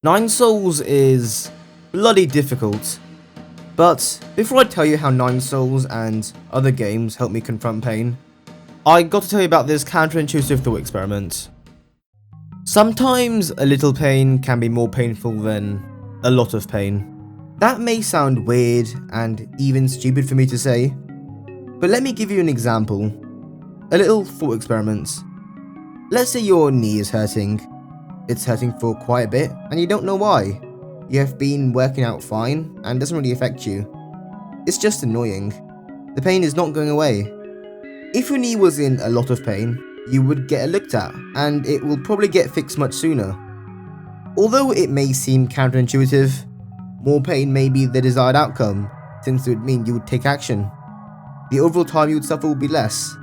9 Souls is bloody difficult, but before I tell you how 9 Souls and other games help me confront pain, I got to tell you about this counterintuitive thought experiment. Sometimes a little pain can be more painful than a lot of pain. That may sound weird and even stupid for me to say, but let me give you an example. A little thought experiment. Let's say your knee is hurting. It's hurting for quite a bit and you don't know why. You have been working out fine and doesn't really affect you. It's just annoying. The pain is not going away. If your knee was in a lot of pain, you would get it looked at and it will probably get fixed much sooner. Although it may seem counterintuitive, more pain may be the desired outcome, since it would mean you would take action. The overall time you would suffer would be less.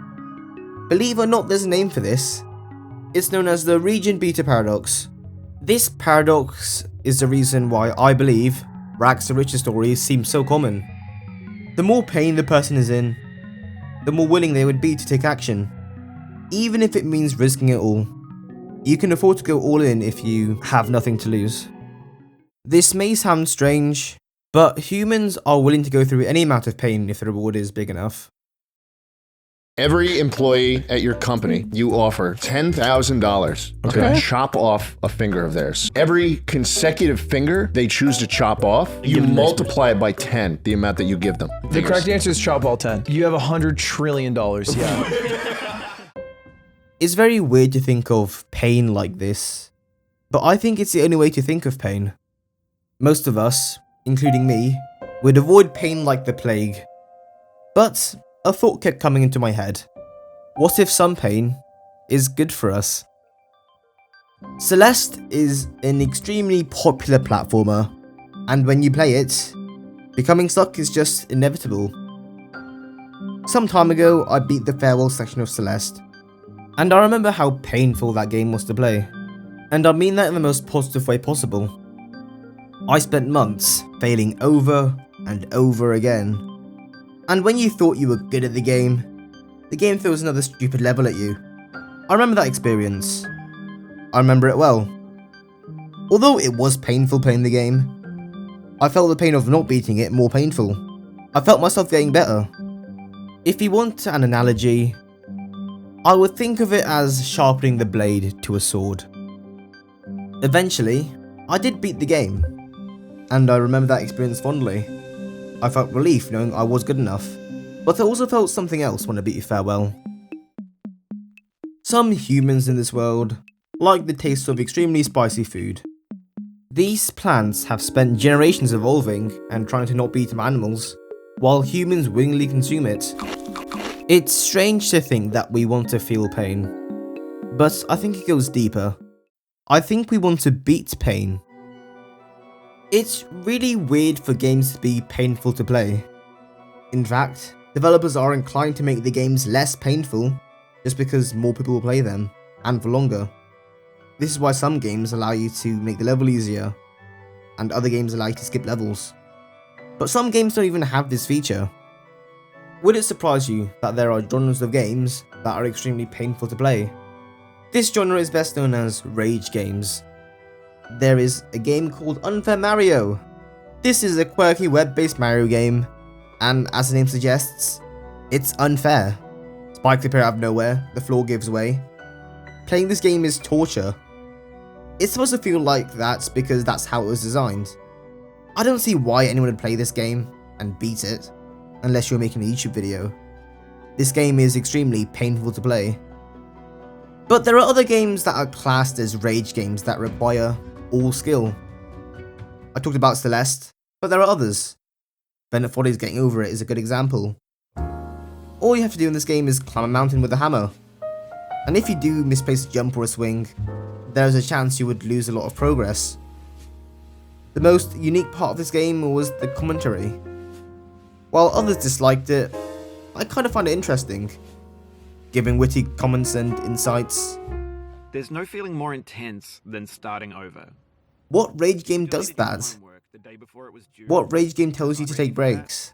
Believe it or not, there's a name for this. It's known as the region beta paradox. This paradox is the reason why I believe rags to riches stories seem so common. The more pain the person is in, the more willing they would be to take action, even if it means risking it all. You can afford to go all in if you have nothing to lose. This may sound strange, but humans are willing to go through any amount of pain if the reward is big enough. Every employee at your company, you offer $10,000 to chop off a finger of theirs. Every consecutive finger they choose to chop off, you multiply it by 10, the amount that you give them. The correct answer is chop all 10. You have $100 trillion, yeah. It's very weird to think of pain like this, but I think it's the only way to think of pain. Most of us, including me, would avoid pain like the plague. But a thought kept coming into my head. What if some pain is good for us? Celeste is an extremely popular platformer, and when you play it, becoming stuck is just inevitable. Some time ago, I beat the farewell section of Celeste, and I remember how painful that game was to play, and I mean that in the most positive way possible. I spent months failing over and over again. And when you thought you were good at the game throws another stupid level at you. I remember that experience. I remember it well. Although it was painful playing the game, I felt the pain of not beating it more painful. I felt myself getting better. If you want an analogy, I would think of it as sharpening the blade to a sword. Eventually, I did beat the game, and I remember that experience fondly. I felt relief knowing I was good enough, but I also felt something else when I beat farewell. Some humans in this world like the taste of extremely spicy food. These plants have spent generations evolving and trying to not beat them animals, while humans willingly consume it. It's strange to think that we want to feel pain, but I think it goes deeper. I think we want to beat pain. It's really weird for games to be painful to play. In fact, developers are inclined to make the games less painful just because more people will play them, and for longer. This is why some games allow you to make the level easier, and other games allow you to skip levels. But some games don't even have this feature. Would it surprise you that there are genres of games that are extremely painful to play? This genre is best known as rage games. There is a game called Unfair Mario. This is a quirky web-based Mario game, and as the name suggests, it's unfair. Spikes appear out of nowhere, the floor gives way. Playing this game is torture. It's supposed to feel like that because that's how it was designed. I don't see why anyone would play this game and beat it, unless you're making a YouTube video. This game is extremely painful to play. But there are other games that are classed as rage games that require all skill. I talked about Celeste, but there are others. Bennett Follies Getting Over It is a good example. All you have to do in this game is climb a mountain with a hammer. And if you do misplace a jump or a swing, there's a chance you would lose a lot of progress. The most unique part of this game was the commentary. While others disliked it, I kind of find it interesting, giving witty comments and insights. There's no feeling more intense than starting over. What rage game does that? What rage game tells you to take breaks?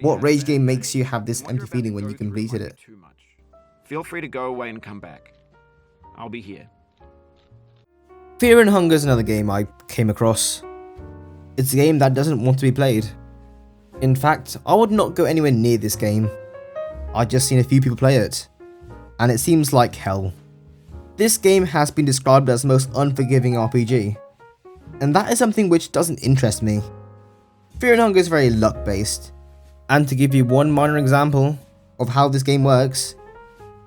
What rage game makes you have this empty feeling when you completed it? Feel free to go away and come back. I'll be here. Fear and Hunger is another game I came across. It's a game that doesn't want to be played. In fact, I would not go anywhere near this game. I've just seen a few people play it, and it seems like hell. This game has been described as the most unforgiving RPG, and that is something which doesn't interest me. Fear and Hunger is very luck based, and to give you one minor example of how this game works,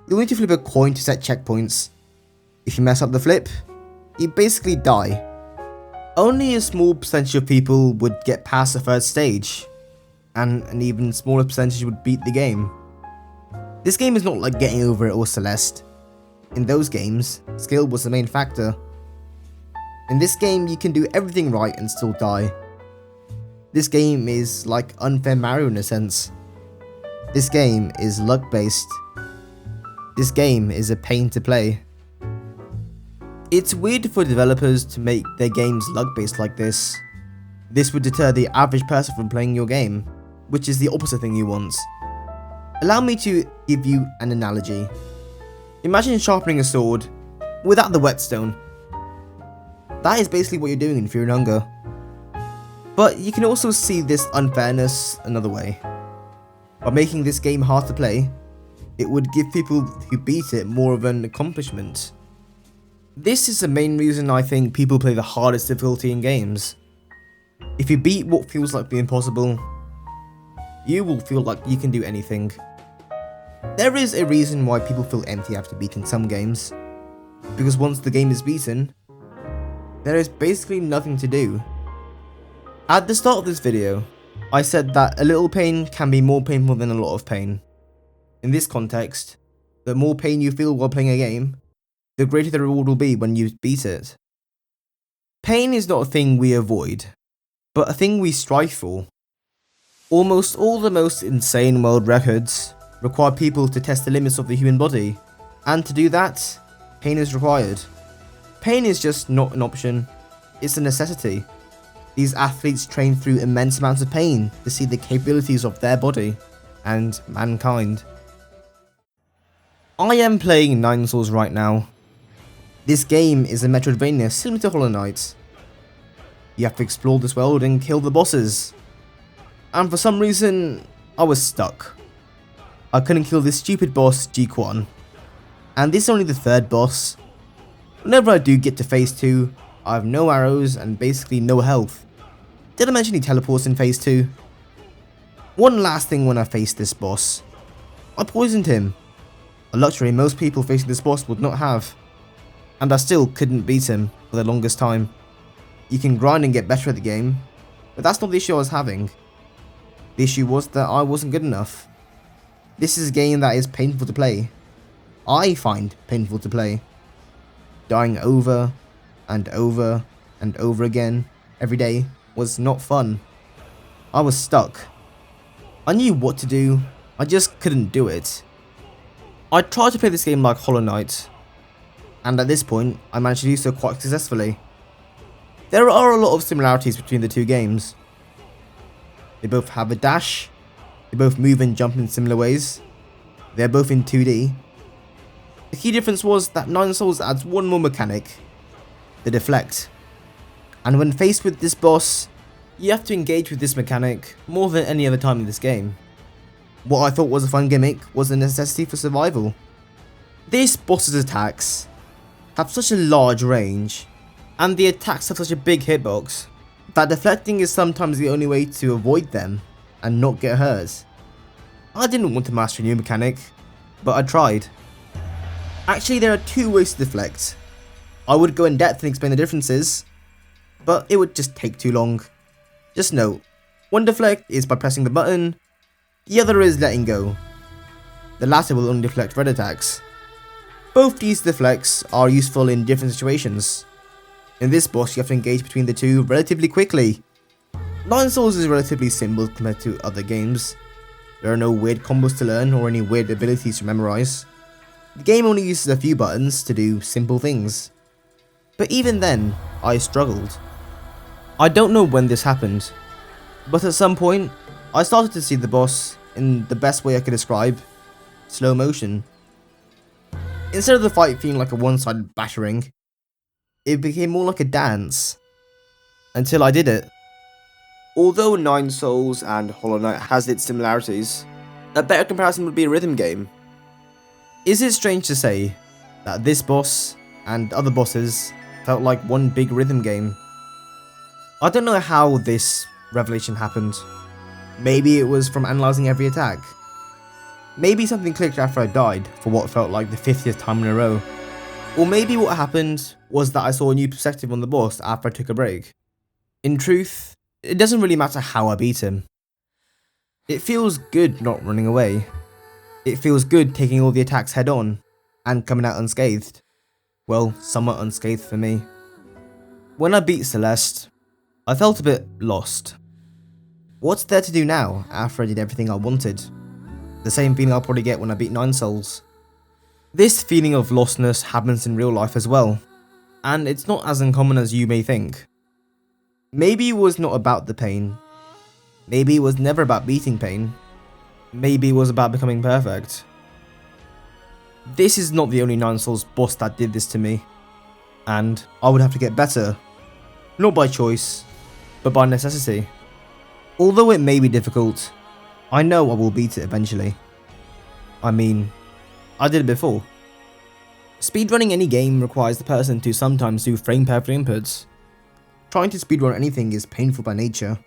you'll need to flip a coin to set checkpoints. If you mess up the flip, you basically die. Only a small percentage of people would get past the third stage, and an even smaller percentage would beat the game. This game is not like Getting Over It or Celeste. In those games, skill was the main factor. In this game, you can do everything right and still die. This game is like Unfair Mario in a sense. This game is luck based. This game is a pain to play. It's weird for developers to make their games luck-based like this. This would deter the average person from playing your game, which is the opposite thing you want. Allow me to give you an analogy. Imagine sharpening a sword without the whetstone. That is basically what you're doing in Fear and Hunger. But you can also see this unfairness another way. By making this game hard to play, it would give people who beat it more of an accomplishment. This is the main reason I think people play the hardest difficulty in games. If you beat what feels like the impossible, you will feel like you can do anything. There is a reason why people feel empty after beating some games, because once the game is beaten, there is basically nothing to do. At the start of this video, I said that a little pain can be more painful than a lot of pain. In this context, the more pain you feel while playing a game, the greater the reward will be when you beat it. Pain is not a thing we avoid, but a thing we strive for. Almost all the most insane world records require people to test the limits of the human body, and to do that, pain is required. Pain is just not an option, it's a necessity. These athletes train through immense amounts of pain to see the capabilities of their body and mankind. I am playing Nine Souls right now. This game is a Metroidvania similar to Hollow Knight. You have to explore this world and kill the bosses. And for some reason, I was stuck. I couldn't kill this stupid boss, Jiequans. And this is only the third boss. Whenever I do get to phase 2, I have no arrows and basically no health. Did I mention he teleports in phase 2? One last thing when I faced this boss. I poisoned him. A luxury most people facing this boss would not have. And I still couldn't beat him for the longest time. You can grind and get better at the game, but that's not the issue I was having. The issue was that I wasn't good enough. This is a game that is painful to play. I find painful to play. Dying over and over and over again every day was not fun. I was stuck. I knew what to do, I just couldn't do it. I tried to play this game like Hollow Knight, and at this point, I managed to do so quite successfully. There are a lot of similarities between the two games. They both have a dash, they both move and jump in similar ways, they're both in 2D. The key difference was that Nine Souls adds one more mechanic, the deflect. And when faced with this boss, you have to engage with this mechanic more than any other time in this game. What I thought was a fun gimmick was a necessity for survival. This boss's attacks have such a large range, and the attacks have such a big hitbox, that deflecting is sometimes the only way to avoid them and not get hurt. I didn't want to master a new mechanic, but I tried. Actually, there are two ways to deflect. I would go in depth and explain the differences, but it would just take too long. Just note, one deflect is by pressing the button, the other is letting go. The latter will only deflect red attacks. Both these deflects are useful in different situations. In this boss, you have to engage between the two relatively quickly. Nine Souls is relatively simple compared to other games. There are no weird combos to learn or any weird abilities to memorize. The game only uses a few buttons to do simple things. But even then, I struggled. I don't know when this happened, but at some point, I started to see the boss in the best way I could describe, slow motion. Instead of the fight feeling like a one-sided battering, it became more like a dance. Until I did it. Although Nine Souls and Hollow Knight has its similarities, a better comparison would be a rhythm game. Is it strange to say that this boss and other bosses felt like one big rhythm game? I don't know how this revelation happened. Maybe it was from analysing every attack. Maybe something clicked after I died for what felt like the 50th time in a row. Or maybe what happened was that I saw a new perspective on the boss after I took a break. In truth, it doesn't really matter how I beat him. It feels good not running away. It feels good taking all the attacks head on and coming out unscathed. Well, somewhat unscathed for me. When I beat Celeste, I felt a bit lost. What's there to do now after I did everything I wanted? The same feeling I'll probably get when I beat Nine Souls. This feeling of lostness happens in real life as well, and it's not as uncommon as you may think. Maybe it was not about the pain. Maybe it was never about beating pain. Maybe it was about becoming perfect. This is not the only Nine Souls boss that did this to me, and I would have to get better. Not by choice, but by necessity. Although it may be difficult, I know I will beat it eventually. I mean, I did it before. Speedrunning any game requires the person to sometimes do frame-perfect inputs. Trying to speedrun anything is painful by nature.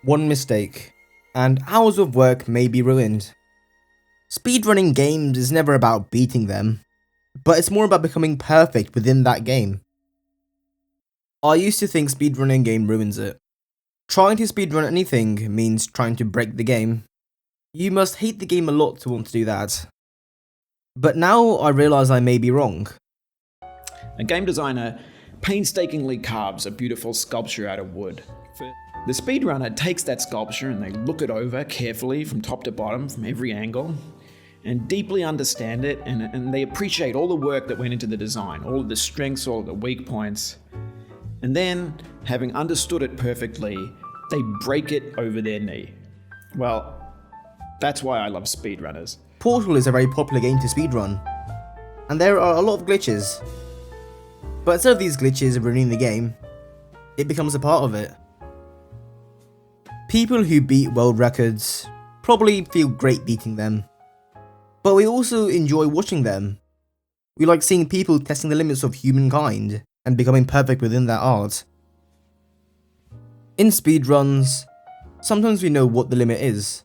One mistake, and hours of work may be ruined. Speedrunning games is never about beating them, but it's more about becoming perfect within that game. I used to think speedrunning a game ruins it. Trying to speedrun anything means trying to break the game. You must hate the game a lot to want to do that. But now I realise I may be wrong. A game designer painstakingly carves a beautiful sculpture out of wood. The speedrunner takes that sculpture and they look it over carefully from top to bottom, from every angle, and deeply understand it, and they appreciate all the work that went into the design, all of the strengths, all of the weak points. And then, having understood it perfectly, they break it over their knee. Well, that's why I love speedrunners. Portal is a very popular game to speedrun, and there are a lot of glitches. But instead of these glitches ruining the game, it becomes a part of it. People who beat world records probably feel great beating them, but we also enjoy watching them. We like seeing people testing the limits of humankind and becoming perfect within their art. In speedruns, sometimes we know what the limit is.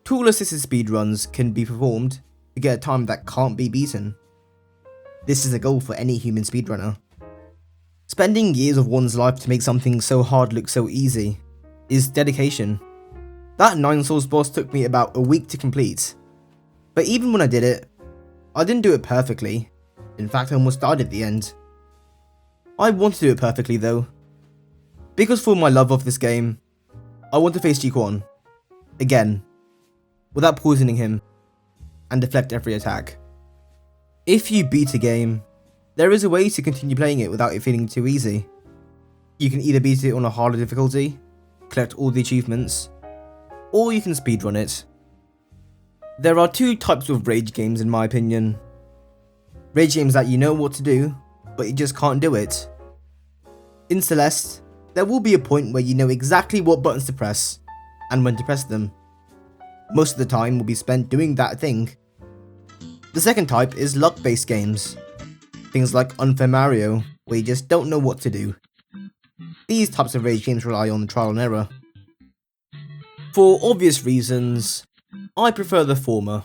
Tool-assisted speedruns can be performed to get a time that can't be beaten. This is a goal for any human speedrunner. Spending years of one's life to make something so hard look so easy is dedication. That Nine Souls boss took me about a week to complete. But even when I did it, I didn't do it perfectly. In fact, I almost died at the end. I want to do it perfectly though. Because for my love of this game, I want to face Jiequans again, without poisoning him, and deflect every attack. If you beat a game, there is a way to continue playing it without it feeling too easy. You can either beat it on a harder difficulty, collect all the achievements, or you can speedrun it. There are two types of rage games in my opinion. Rage games that you know what to do, but you just can't do it. In Celeste, there will be a point where you know exactly what buttons to press, and when to press them. Most of the time will be spent doing that thing. The second type is luck-based games. Things like Unfair Mario, where you just don't know what to do. These types of rage games rely on trial and error. For obvious reasons, I prefer the former.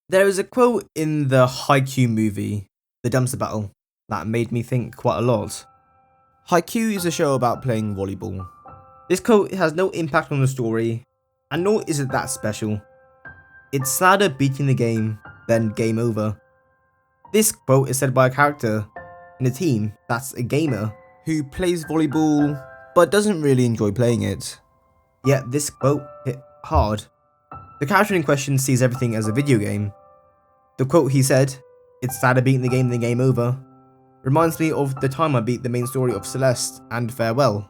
There is a quote in the Haikyuu movie, The Dumpster Battle, that made me think quite a lot. Haikyuu is a show about playing volleyball. This quote has no impact on the story, and nor is it that special. It's sadder beating the game than game over. This quote is said by a character in a team that's a gamer who plays volleyball but doesn't really enjoy playing it. Yet this quote hit hard. The character in question sees everything as a video game. The quote he said, "It's sadder beating the game than game over," reminds me of the time I beat the main story of Celeste and Farewell.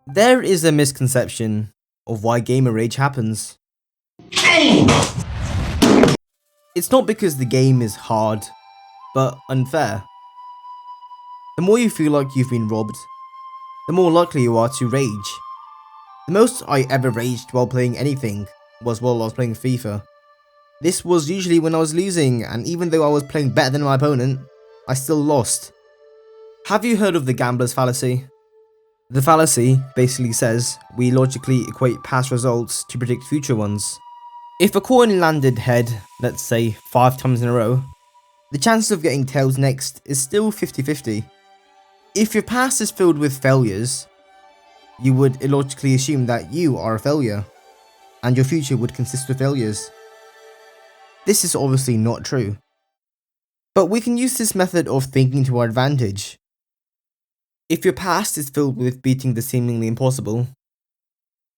There is a misconception of why gamer rage happens. It's not because the game is hard, but unfair. the more you feel like you've been robbed, the more likely you are to rage. The most I ever raged while playing anything was while I was playing FIFA. This was usually when I was losing, and even though I was playing better than my opponent, I still lost. Have you heard of the gambler's fallacy? The fallacy basically says we logically equate past results to predict future ones. If a coin landed head, let's say 5 times in a row, the chance of getting tails next is still 50-50. If your past is filled with failures, you would illogically assume that you are a failure, and your future would consist of failures. This is obviously not true. But we can use this method of thinking to our advantage. If your past is filled with beating the seemingly impossible,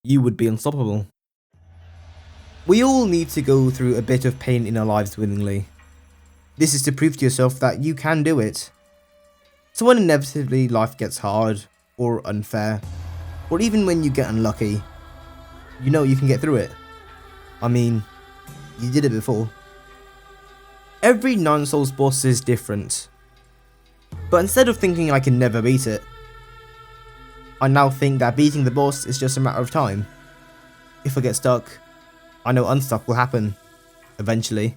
you would be unstoppable. We all need to go through a bit of pain in our lives willingly. This is to prove to yourself that you can do it. So when inevitably life gets hard, or unfair, or even when you get unlucky, you know you can get through it. I mean, you did it before. Every 9 Souls boss is different. But instead of thinking I can never beat it, I now think that beating the boss is just a matter of time. If I get stuck, I know unstuck will happen, eventually.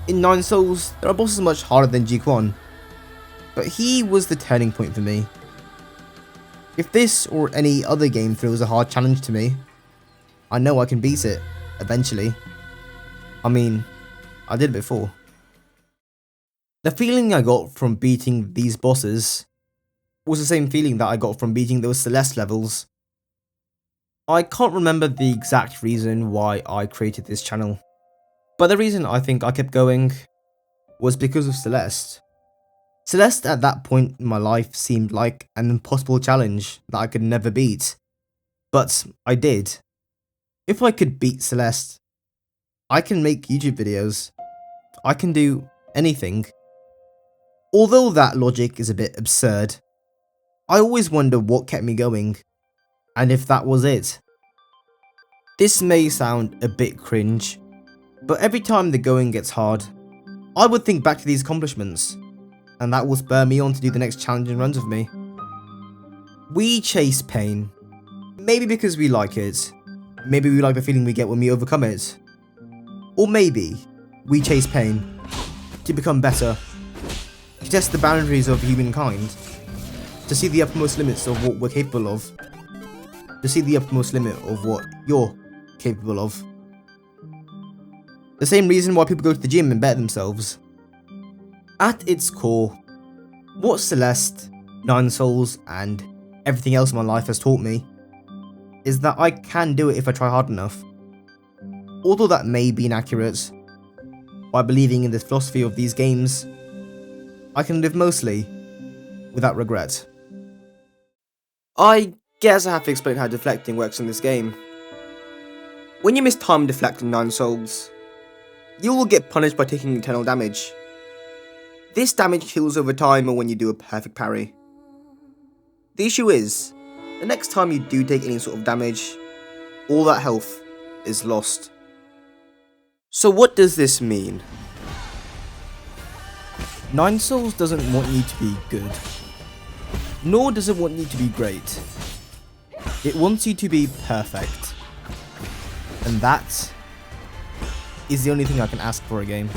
In 9 Souls, there are bosses much harder than Jiequans, but he was the turning point for me. If this or any other game throws a hard challenge to me, I know I can beat it, eventually. I mean, I did it before. The feeling I got from beating these bosses was the same feeling that I got from beating those Celeste levels. I can't remember the exact reason why I created this channel, but the reason I think I kept going was because of Celeste. Celeste at that point in my life seemed like an impossible challenge that I could never beat, but I did. If I could beat Celeste, I can make YouTube videos. I can do anything. Although that logic is a bit absurd, I always wonder what kept me going, and if that was it. This may sound a bit cringe, but every time the going gets hard, I would think back to these accomplishments, and that will spur me on to do the next challenging runs of me. We chase pain, maybe because we like it, maybe we like the feeling we get when we overcome it, or maybe we chase pain to become better, to test the boundaries of humankind, to see the uppermost limits of what we're capable of, to see the uppermost limit of what you're capable of. The same reason why people go to the gym and better themselves. At its core, what Celeste, 9 Souls, and everything else in my life has taught me is that I can do it if I try hard enough. Although that may be inaccurate, by believing in the philosophy of these games, I can live mostly without regret. I guess I have to explain how deflecting works in this game. When you miss time deflecting 9 Souls, you will get punished by taking eternal damage. This damage heals over time or when you do a perfect parry. The issue is, the next time you do take any sort of damage, all that health is lost. So what does this mean? 9 Souls doesn't want you to be good, nor does it want you to be great. It wants you to be perfect. And that is the only thing I can ask for a game.